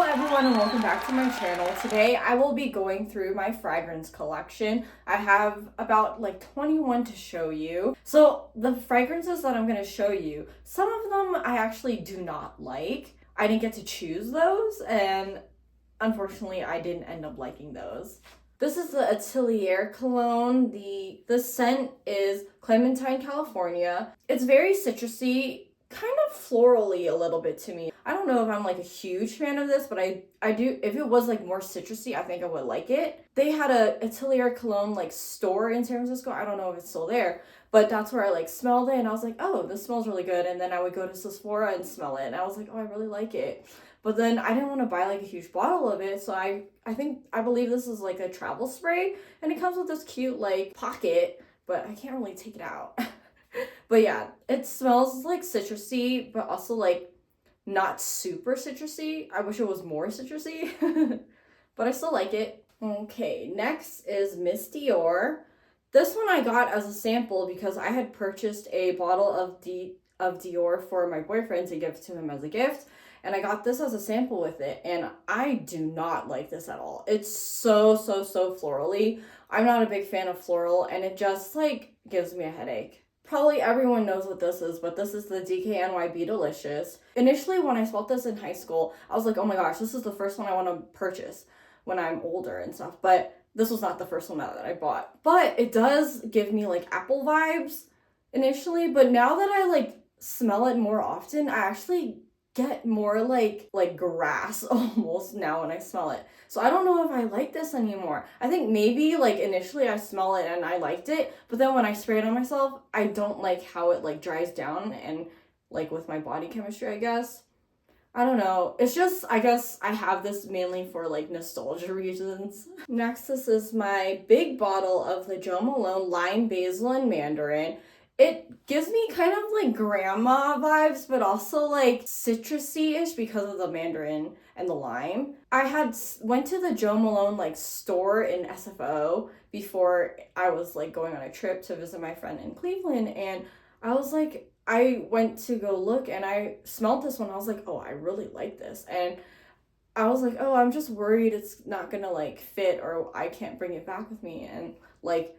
everyone and welcome back to my channel. Today I will be going through my fragrance collection. I have about like 21 to show you. So the fragrances that I'm going to show you, some of them I actually do not like. I didn't get to choose those and unfortunately I didn't end up liking those. This is the Atelier cologne. The scent is Clementine, California. It's very citrusy, kind of florally a little bit to me. I don't know if I'm like a huge fan of this, but I do, if it was like more citrusy, I think I would like it. They had a Atelier cologne like store in San Francisco. I don't know if it's still there, but that's where I like smelled it and I was like, oh, this smells really good. And then I would go to Sephora and smell it and I was like, oh, I really like it. But then I didn't want to buy like a huge bottle of it, so I believe this is like a travel spray and it comes with this cute like pocket, but I can't really take it out. But yeah, it smells like citrusy, but also like not super citrusy. I wish it was more citrusy, but I still like it. Okay, next is Miss Dior. This one I got as a sample because I had purchased a bottle of Dior for my boyfriend to give to him as a gift. And I got this as a sample with it, and I do not like this at all. It's so florally. I'm not a big fan of floral, and it just like gives me a headache. Probably everyone knows what this is, but this is the DKNY Be Delicious. Initially, when I smelled this in high school, I was like, oh my gosh, this is the first one I want to purchase when I'm older and stuff. But this was not the first one that I bought. But it does give me like apple vibes initially, but now that I like smell it more often, I actually get more like grass almost now when I smell it. So I don't know if I like this anymore. I think maybe like initially I smell it and I liked it, but then when I spray it on myself, I don't like how it like dries down and like with my body chemistry, I guess. I don't know. It's just, I guess I have this mainly for like nostalgia reasons. Next, this is my big bottle of the Jo Malone Lime, Basil, and Mandarin. It gives me kind of like grandma vibes, but also like citrusy-ish because of the mandarin and the lime. I went to the Jo Malone like store in SFO before I was like going on a trip to visit my friend in Cleveland, and I went to go look and I smelled this one. I was like, oh, I really like this. And I was like, oh, I'm just worried it's not gonna like fit or I can't bring it back with me. And like,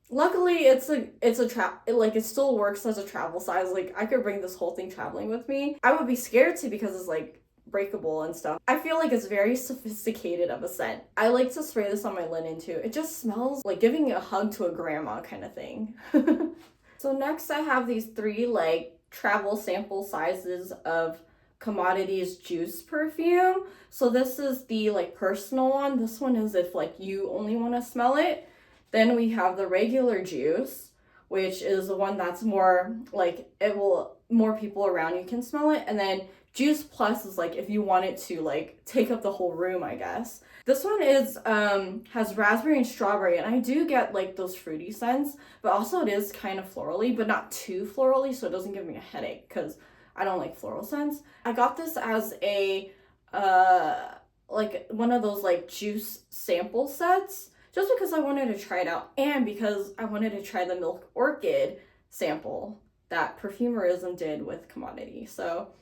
luckily, it still works as a travel size. Like, I could bring this whole thing traveling with me. I would be scared to because it's like breakable and stuff. I feel like it's very sophisticated of a scent. I like to spray this on my linen too. It just smells like giving a hug to a grandma kind of thing. So next I have these 3 like travel sample sizes of Commodities Juice perfume. So this is the like personal one. This one is if like you only want to smell it. Then we have the regular juice, which is the one that's more like more people around you can smell it. And then juice plus is like if you want it to like take up the whole room, I guess. This one is has raspberry and strawberry, and I do get like those fruity scents, but also it is kind of florally, but not too florally, so it doesn't give me a headache because I don't like floral scents. I got this as a like one of those like juice sample sets, just because I wanted to try it out and because I wanted to try the Milk Orchid sample that Perfumerism did with Commodity. So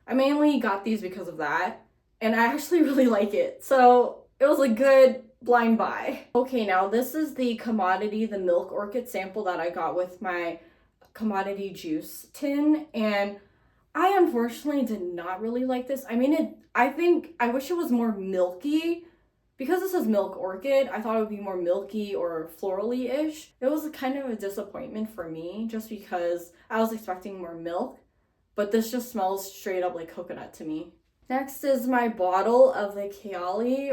I mainly got these because of that, and I actually really like it. So it was a good blind buy. Okay, now this is the Commodity, the Milk Orchid sample that I got with my Commodity juice tin, and I unfortunately did not really like this. I mean, I wish it was more milky. Because this is Milk Orchid, I thought it would be more milky or florally-ish. It was kind of a disappointment for me just because I was expecting more milk, but this just smells straight up like coconut to me. Next is my bottle of the Kayali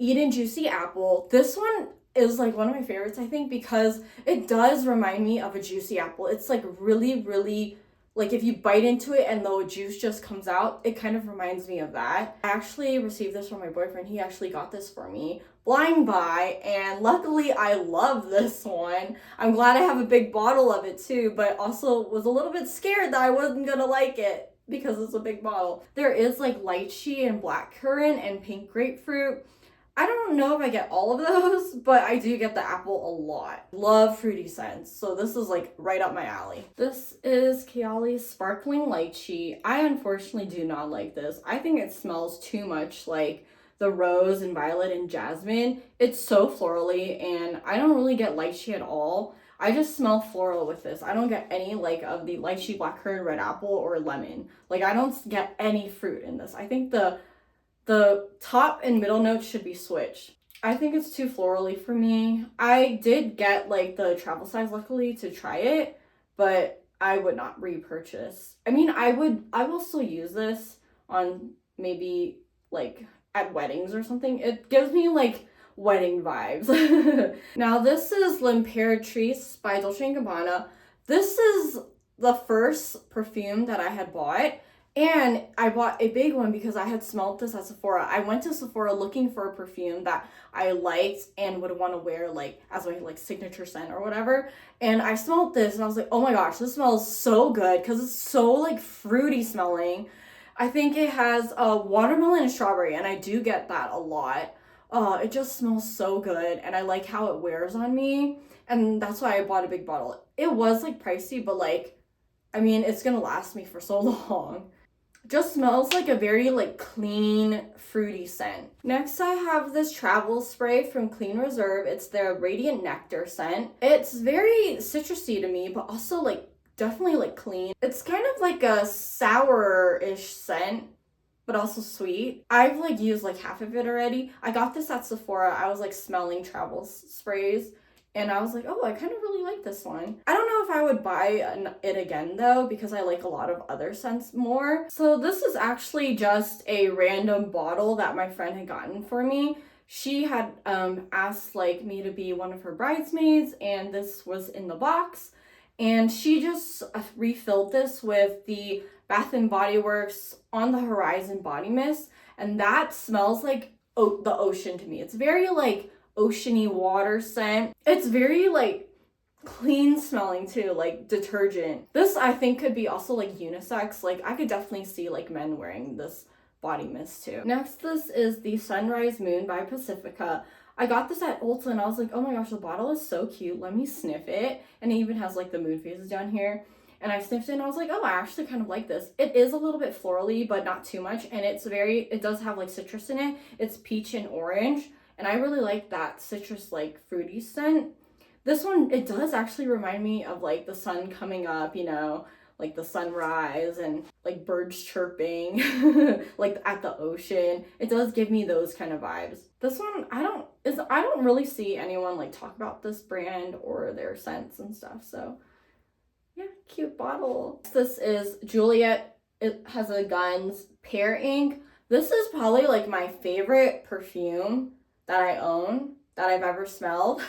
Eat and Juicy Apple. This one is like one of my favorites, I think, because it does remind me of a juicy apple. It's like really like if you bite into it and the juice just comes out, it kind of reminds me of that. I actually received this from my boyfriend. He actually got this for me blind buy, and luckily I love this one. I'm glad I have a big bottle of it too, but also was a little bit scared that I wasn't gonna like it because it's a big bottle. There is like lychee and blackcurrant and pink grapefruit. I don't know if I get all of those, but I do get the apple a lot. Love fruity scents, so this is like right up my alley. This is Kayali's Sparkling Lychee. I unfortunately do not like this. I think it smells too much like the rose and violet and jasmine. It's so florally, and I don't really get lychee at all. I just smell floral with this. I don't get any like of the lychee, blackcurrant, red apple, or lemon. Like I don't get any fruit in this. I think the top and middle notes should be switched. I think it's too florally for me. I did get like the travel size luckily to try it, but I would not repurchase. I mean, I will still use this on maybe like at weddings or something. It gives me like wedding vibes. Now this is L'Imperatrice by Dolce & Gabbana. This is the first perfume that I had bought. And I bought a big one because I had smelled this at Sephora. I went to Sephora looking for a perfume that I liked and would want to wear like as my like signature scent or whatever. And I smelled this and I was like, oh my gosh, this smells so good because it's so like fruity smelling. I think it has watermelon and strawberry, and I do get that a lot. It just smells so good, and I like how it wears on me. And that's why I bought a big bottle. It was like pricey, but like, I mean, it's gonna last me for so long. Just smells like a very like clean fruity scent. Next I have this travel spray from Clean Reserve. It's their Radiant Nectar scent. It's very citrusy to me, but also like definitely like clean. It's kind of like a sour-ish scent, but also sweet. I've like used like half of it already. I got this at Sephora. I was like smelling travel sprays, and I was like, oh, I kind of really like this one. I don't know if I would buy it again though, because I like a lot of other scents more. So this is actually just a random bottle that my friend had gotten for me. She had asked like me to be one of her bridesmaids, and this was in the box. And she just refilled this with the Bath & Body Works On the Horizon Body Mist. And that smells like the ocean to me. It's very like oceany water scent. It's very like clean smelling too, like detergent. This I think could be also like unisex. Like I could definitely see like men wearing this body mist too. Next, this is the Sunrise Moon by Pacifica. I got this at Ulta and I was like, oh my gosh, the bottle is so cute. Let me sniff it. And it even has like the moon phases down here. And I sniffed it and I was like, oh, I actually kind of like this. It is a little bit florally, but not too much. And it does have like citrus in it. It's peach and orange. And I really like that citrus like fruity scent. This one, it does actually remind me of like the sun coming up, you know, like the sunrise and like birds chirping like at the ocean. It does give me those kind of vibes. This one, I don't really see anyone like talk about this brand or their scents and stuff. So yeah, cute bottle. This is Juliette. It has a Guns Pear ink. This is probably like my favorite perfume that I own, that I've ever smelled.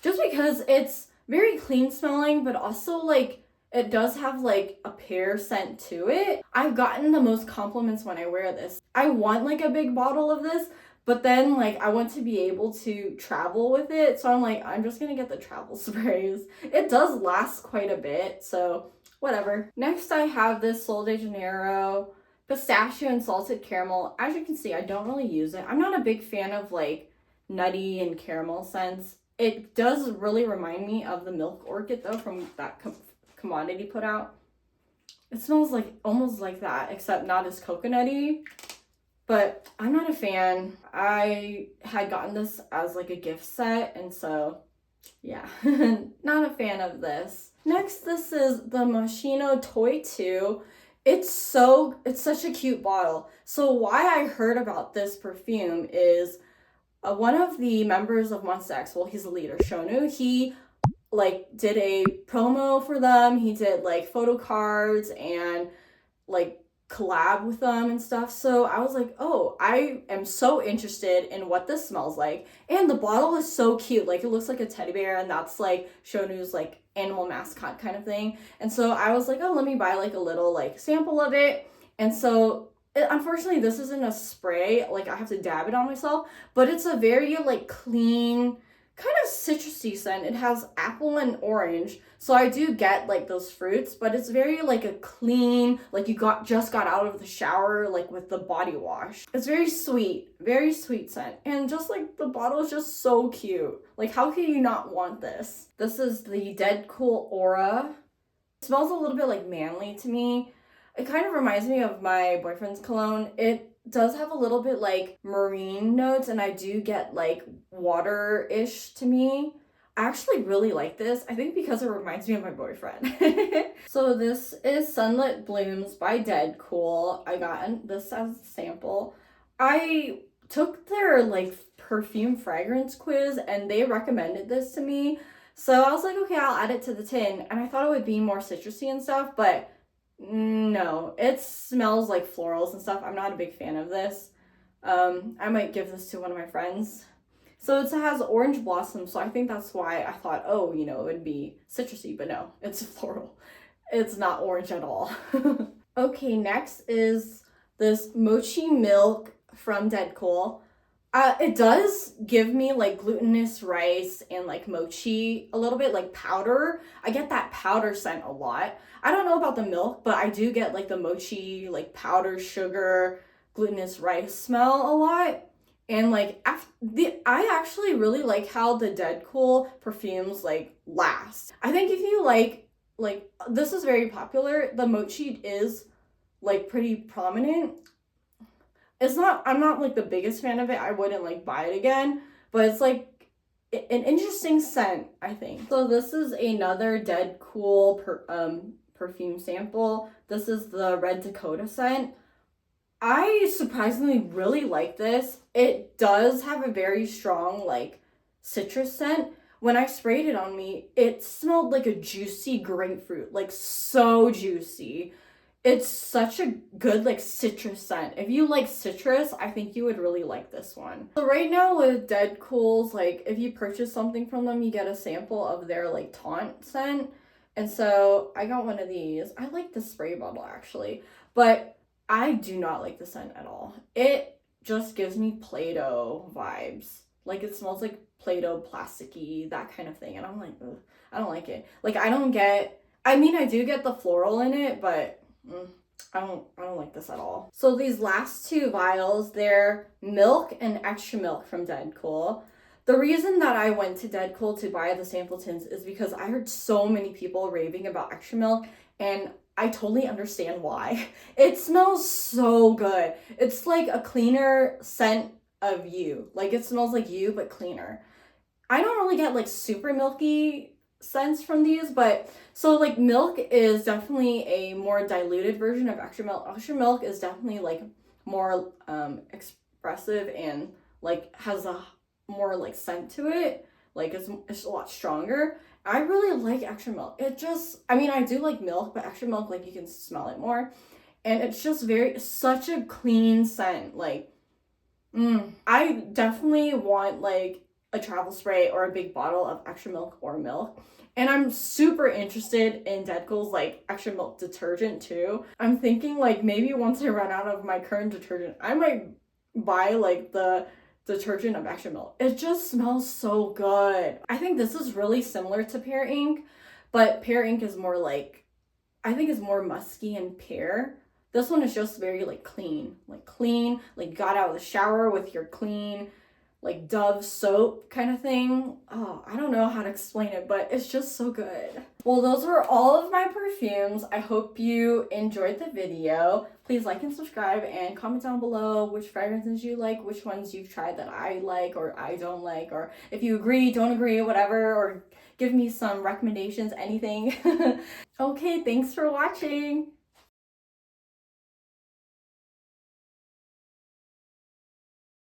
Just because it's very clean smelling, but also like it does have like a pear scent to it. I've gotten the most compliments when I wear this. I want like a big bottle of this, but then like I want to be able to travel with it. So I'm like, I'm just gonna get the travel sprays. It does last quite a bit, so whatever. Next I have this Sol de Janeiro Pistachio and Salted Caramel. As you can see, I don't really use it. I'm not a big fan of like nutty and caramel scents. It does really remind me of the Milk Orchid though, from that commodity put out. It smells like almost like that, except not as coconutty, but I'm not a fan. I had gotten this as like a gift set, and so yeah, not a fan of this. Next, this is the Moschino Toy 2. It's such a cute bottle. So why I heard about this perfume is one of the members of Monsta X, well, he's the leader, Shonu, he like did a promo for them. He did like photo cards and like collab with them and stuff. So I was like, oh, I am so interested in what this smells like. And the bottle is so cute. Like it looks like a teddy bear, and that's like Shonu's like animal mascot kind of thing. And so I was like, oh, let me buy like a little like sample of it. And so unfortunately this isn't a spray, like I have to dab it on myself, but it's a very like clean kind of citrusy scent. It has apple and orange, so I do get like those fruits, but it's very like a clean, like you just got out of the shower like with the body wash. It's very sweet scent, and just like the bottle is just so cute. Like how can you not want this? This is the Dedcool Aura. It smells a little bit like manly to me. It kind of reminds me of my boyfriend's cologne. It does have a little bit like marine notes, and I do get like water-ish to me. I actually really like this. I think because it reminds me of my boyfriend. So this is Sunlit Blooms by Dedcool. I got this as a sample. I took their like perfume fragrance quiz and they recommended this to me. So I was like, okay, I'll add it to the tin. And I thought it would be more citrusy and stuff, but no, it smells like florals and stuff. I'm not a big fan of this. I might give this to one of my friends. So it has orange blossom, so I think that's why I thought, oh, you know, it would be citrusy, but no, it's floral. It's not orange at all. Okay, next is this Mochi milk from Dedcool. It does give me like glutinous rice and like mochi a little bit, like powder. I get that powder scent a lot. I don't know about the milk, but I do get like the mochi, like powder, sugar, glutinous rice smell a lot. And like I actually really like how the Dedcool perfumes like last. I think if you like this is very popular. The mochi is like pretty prominent. I'm not like the biggest fan of it. I wouldn't like buy it again, but it's like an interesting scent, I think. So this is another Dedcool perfume sample. This is the Red Dakota scent. I surprisingly really like this. It does have a very strong like citrus scent. When I sprayed it on me, it smelled like a juicy grapefruit, like so juicy. It's such a good like citrus scent. If you like citrus, I think you would really like this one. So right now with Dedcool's, like if you purchase something from them, you get a sample of their like taunt scent. And so I got one of these. I like the spray bottle actually, but I do not like the scent at all. It just gives me Play-Doh vibes. Like it smells like Play-Doh, plasticky, that kind of thing. And I'm like, ugh, I don't like it. Like I do get the floral in it, but I don't like this at all. So these last two vials, they're milk and extra milk from Dedcool. The reason that I went to Dedcool to buy the sample tins is because I heard so many people raving about extra milk, and I totally understand why. It smells so good. It's like a cleaner scent of you. Like it smells like you, but cleaner. I don't really get like super milky scents from these, but so like milk is definitely a more diluted version of extra milk. Extra milk is definitely like more expressive and like has a more like scent to it. Like it's a lot stronger. I really like extra milk. I do like milk, but extra milk, like you can smell it more, and it's just such a clean scent. Like I definitely want like a travel spray or a big bottle of extra milk or milk. And I'm super interested in Dedcool's like extra milk detergent too. I'm thinking like maybe once I run out of my current detergent, I might buy like the detergent of extra milk. It just smells so good. I think this is really similar to Pear Ink, but Pear Ink is more like, I think it's more musky and pear. This one is just very like clean, like got out of the shower with your clean like Dove soap kind of thing. Oh, I don't know how to explain it, but it's just so good. Well, those were all of my perfumes. I hope you enjoyed the video. Please like and subscribe and comment down below which fragrances you like, which ones you've tried that I like or I don't like, or if you agree, don't agree, whatever, or give me some recommendations, anything. Okay, thanks for watching.